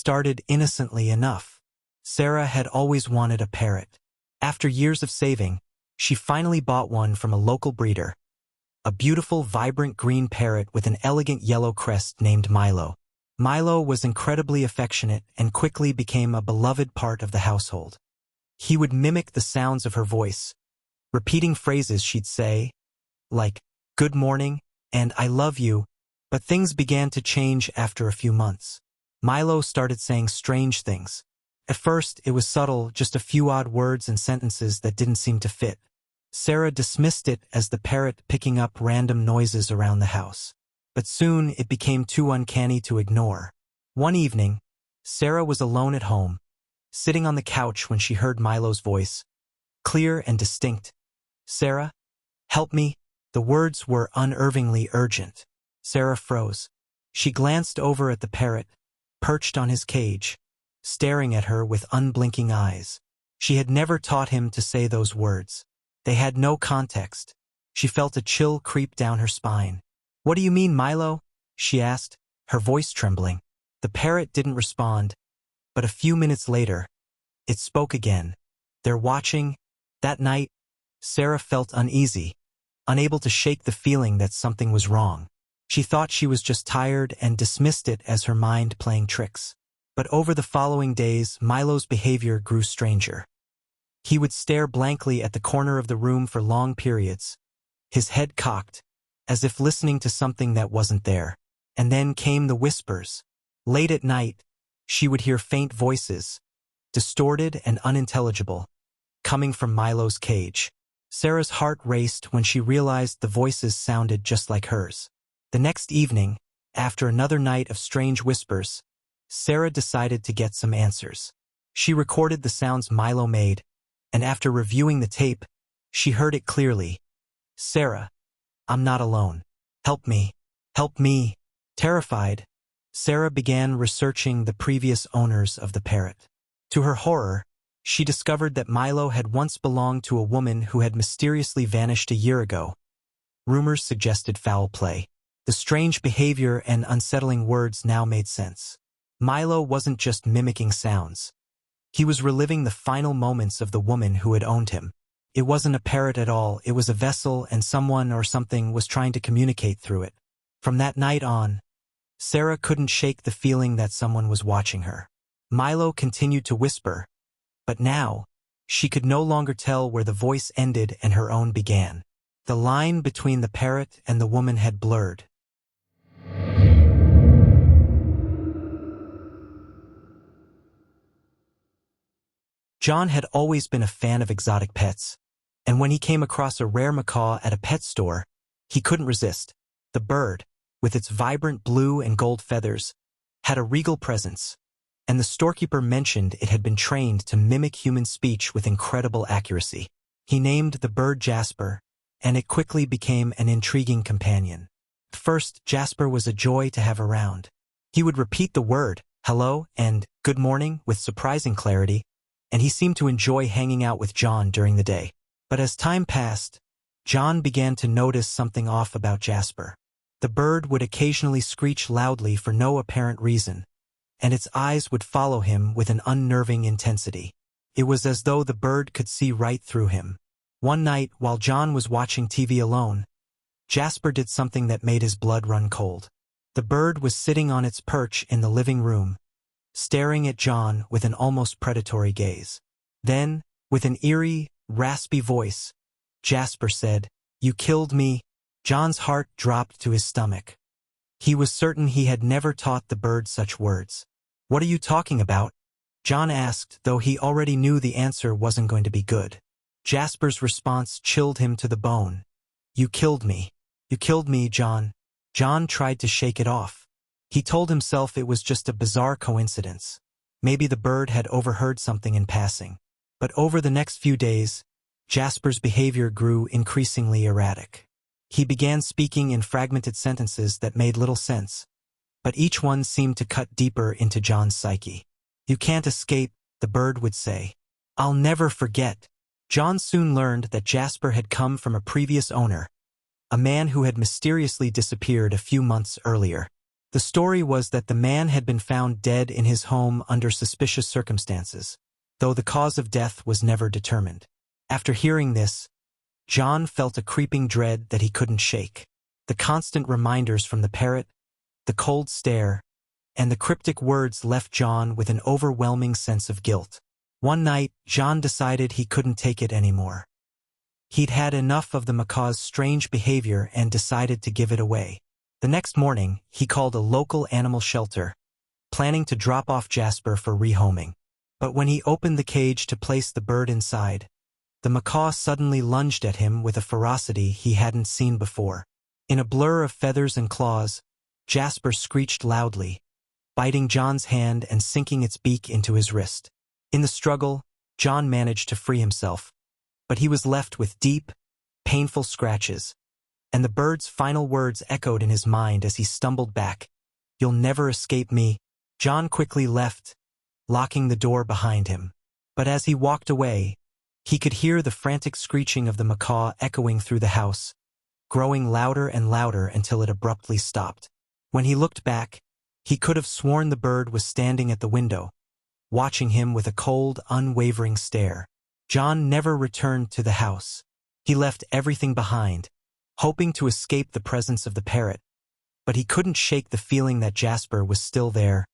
started innocently enough. Sarah had always wanted a parrot. After years of saving, she finally bought one from a local breeder. A beautiful, vibrant green parrot with an elegant yellow crest named Milo. Milo was incredibly affectionate and quickly became a beloved part of the household. He would mimic the sounds of her voice, repeating phrases she'd say, like, "Good morning," and "I love you," but things began to change after a few months. Milo started saying strange things. At first, it was subtle, just a few odd words and sentences that didn't seem to fit. Sarah dismissed it as the parrot picking up random noises around the house. But soon it became too uncanny to ignore. One evening, Sarah was alone at home, sitting on the couch when she heard Milo's voice, clear and distinct. "Sarah, help me." The words were unnervingly urgent. Sarah froze. She glanced over at the parrot, perched on his cage, staring at her with unblinking eyes. She had never taught him to say those words. They had no context. She felt a chill creep down her spine. "What do you mean, Milo?" she asked, her voice trembling. The parrot didn't respond, but a few minutes later, it spoke again. "They're watching." That night, Sarah felt uneasy, unable to shake the feeling that something was wrong. She thought she was just tired and dismissed it as her mind playing tricks. But over the following days, Milo's behavior grew stranger. He would stare blankly at the corner of the room for long periods, his head cocked, as if listening to something that wasn't there. And then came the whispers. Late at night, she would hear faint voices, distorted and unintelligible, coming from Milo's cage. Sarah's heart raced when she realized the voices sounded just like hers. The next evening, after another night of strange whispers, Sarah decided to get some answers. She recorded the sounds Milo made, and after reviewing the tape, she heard it clearly. "Sarah, I'm not alone. Help me. Help me." Terrified, Sarah began researching the previous owners of the parrot. To her horror, she discovered that Milo had once belonged to a woman who had mysteriously vanished a year ago. Rumors suggested foul play. The strange behavior and unsettling words now made sense. Milo wasn't just mimicking sounds. He was reliving the final moments of the woman who had owned him. It wasn't a parrot at all, it was a vessel, and someone or something was trying to communicate through it. From that night on, Sarah couldn't shake the feeling that someone was watching her. Milo continued to whisper, but now, she could no longer tell where the voice ended and her own began. The line between the parrot and the woman had blurred. John had always been a fan of exotic pets, and when he came across a rare macaw at a pet store, he couldn't resist. The bird, with its vibrant blue and gold feathers, had a regal presence, and the storekeeper mentioned it had been trained to mimic human speech with incredible accuracy. He named the bird Jasper, and it quickly became an intriguing companion. First, Jasper was a joy to have around. He would repeat the word, "hello," and "good morning" with surprising clarity, and he seemed to enjoy hanging out with John during the day. But as time passed, John began to notice something off about Jasper. The bird would occasionally screech loudly for no apparent reason, and its eyes would follow him with an unnerving intensity. It was as though the bird could see right through him. One night, while John was watching TV alone, Jasper did something that made his blood run cold. The bird was sitting on its perch in the living room, staring at John with an almost predatory gaze. Then, with an eerie, raspy voice, Jasper said, "You killed me." John's heart dropped to his stomach. He was certain he had never taught the bird such words. "What are you talking about?" John asked, though he already knew the answer wasn't going to be good. Jasper's response chilled him to the bone. "You killed me. You killed me, John." John tried to shake it off. He told himself it was just a bizarre coincidence. Maybe the bird had overheard something in passing. But over the next few days, Jasper's behavior grew increasingly erratic. He began speaking in fragmented sentences that made little sense, but each one seemed to cut deeper into John's psyche. "You can't escape," the bird would say. "I'll never forget." John soon learned that Jasper had come from a previous owner, a man who had mysteriously disappeared a few months earlier. The story was that the man had been found dead in his home under suspicious circumstances, though the cause of death was never determined. After hearing this, John felt a creeping dread that he couldn't shake. The constant reminders from the parrot, the cold stare, and the cryptic words left John with an overwhelming sense of guilt. One night, John decided he couldn't take it anymore. He'd had enough of the macaw's strange behavior and decided to give it away. The next morning, he called a local animal shelter, planning to drop off Jasper for rehoming. But when he opened the cage to place the bird inside, the macaw suddenly lunged at him with a ferocity he hadn't seen before. In a blur of feathers and claws, Jasper screeched loudly, biting John's hand and sinking its beak into his wrist. In the struggle, John managed to free himself, but he was left with deep, painful scratches, and the bird's final words echoed in his mind as he stumbled back. "You'll never escape me." John quickly left, locking the door behind him. But as he walked away, he could hear the frantic screeching of the macaw echoing through the house, growing louder and louder until it abruptly stopped. When he looked back, he could have sworn the bird was standing at the window, watching him with a cold, unwavering stare. John never returned to the house. He left everything behind, hoping to escape the presence of the parrot, but he couldn't shake the feeling that Jasper was still there,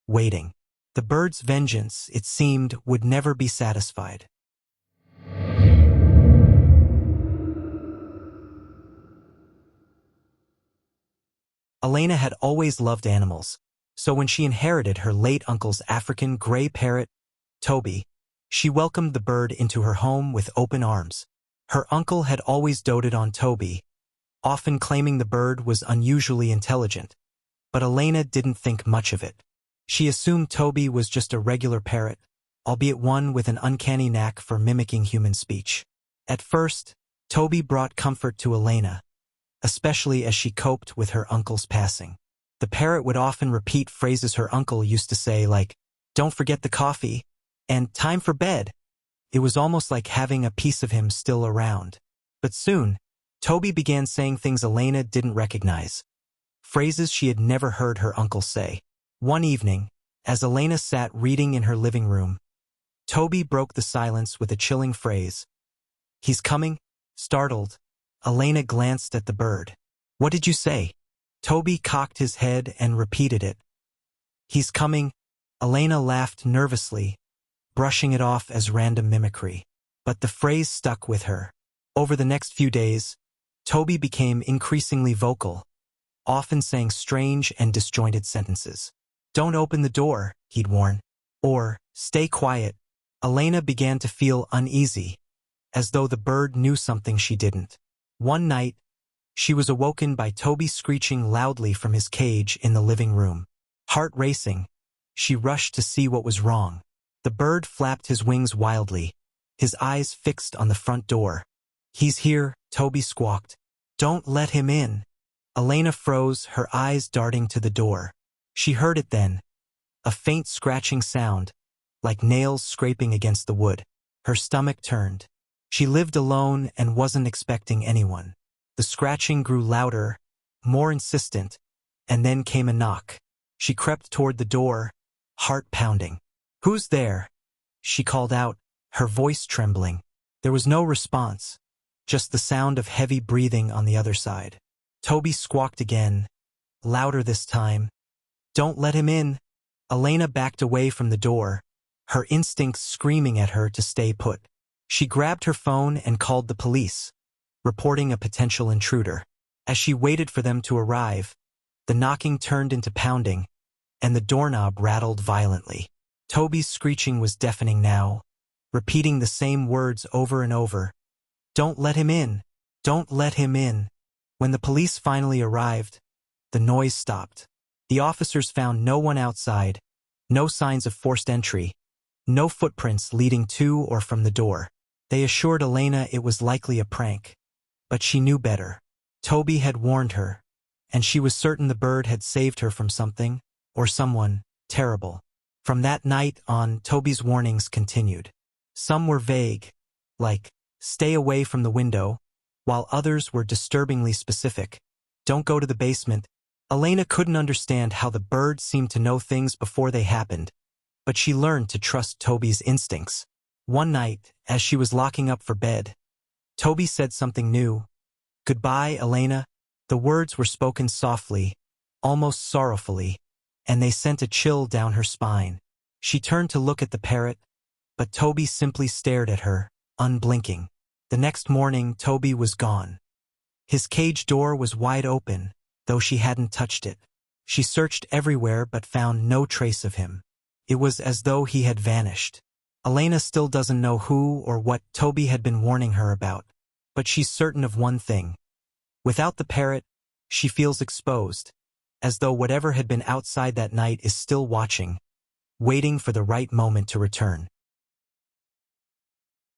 waiting. The bird's vengeance, it seemed, would never be satisfied. Elena had always loved animals, so when she inherited her late uncle's African gray parrot, Toby, she welcomed the bird into her home with open arms. Her uncle had always doted on Toby, often claiming the bird was unusually intelligent, but Elena didn't think much of it. She assumed Toby was just a regular parrot, albeit one with an uncanny knack for mimicking human speech. At first, Toby brought comfort to Elena, especially as she coped with her uncle's passing. The parrot would often repeat phrases her uncle used to say like, "Don't forget the coffee," and "time for bed." It was almost like having a piece of him still around. But soon, Toby began saying things Elena didn't recognize, phrases she had never heard her uncle say. One evening, as Elena sat reading in her living room, Toby broke the silence with a chilling phrase. "He's coming?" Startled, Elena glanced at the bird. "What did you say?" Toby cocked his head and repeated it. "He's coming." Elena laughed nervously, brushing it off as random mimicry. But the phrase stuck with her. Over the next few days, Toby became increasingly vocal, often saying strange and disjointed sentences. "Don't open the door," he'd warn, or "stay quiet." Elena began to feel uneasy, as though the bird knew something she didn't. One night, she was awoken by Toby screeching loudly from his cage in the living room. Heart racing, she rushed to see what was wrong. The bird flapped his wings wildly, his eyes fixed on the front door. "He's here," Toby squawked. "Don't let him in." Elena froze, her eyes darting to the door. She heard it then, a faint scratching sound, like nails scraping against the wood. Her stomach turned. She lived alone and wasn't expecting anyone. The scratching grew louder, more insistent, and then came a knock. She crept toward the door, heart pounding. "Who's there?" she called out, her voice trembling. There was no response, just the sound of heavy breathing on the other side. Toby squawked again, louder this time. "Don't let him in." Elena backed away from the door, her instincts screaming at her to stay put. She grabbed her phone and called the police, reporting a potential intruder. As she waited for them to arrive, the knocking turned into pounding, and the doorknob rattled violently. Toby's screeching was deafening now, repeating the same words over and over. "Don't let him in. Don't let him in." When the police finally arrived, the noise stopped. The officers found no one outside, no signs of forced entry, no footprints leading to or from the door. They assured Elena it was likely a prank, but she knew better. Toby had warned her, and she was certain the bird had saved her from something, or someone, terrible. From that night on, Toby's warnings continued. Some were vague, like, "Stay away from the window," while others were disturbingly specific. "Don't go to the basement." Elena couldn't understand how the bird seemed to know things before they happened, but she learned to trust Toby's instincts. One night, as she was locking up for bed, Toby said something new. "Goodbye, Elena." The words were spoken softly, almost sorrowfully, and they sent a chill down her spine. She turned to look at the parrot, but Toby simply stared at her, unblinking. The next morning, Toby was gone. His cage door was wide open, though she hadn't touched it. She searched everywhere but found no trace of him. It was as though he had vanished. Elena still doesn't know who or what Toby had been warning her about, but she's certain of one thing. Without the parrot, she feels exposed, as though whatever had been outside that night is still watching, waiting for the right moment to return.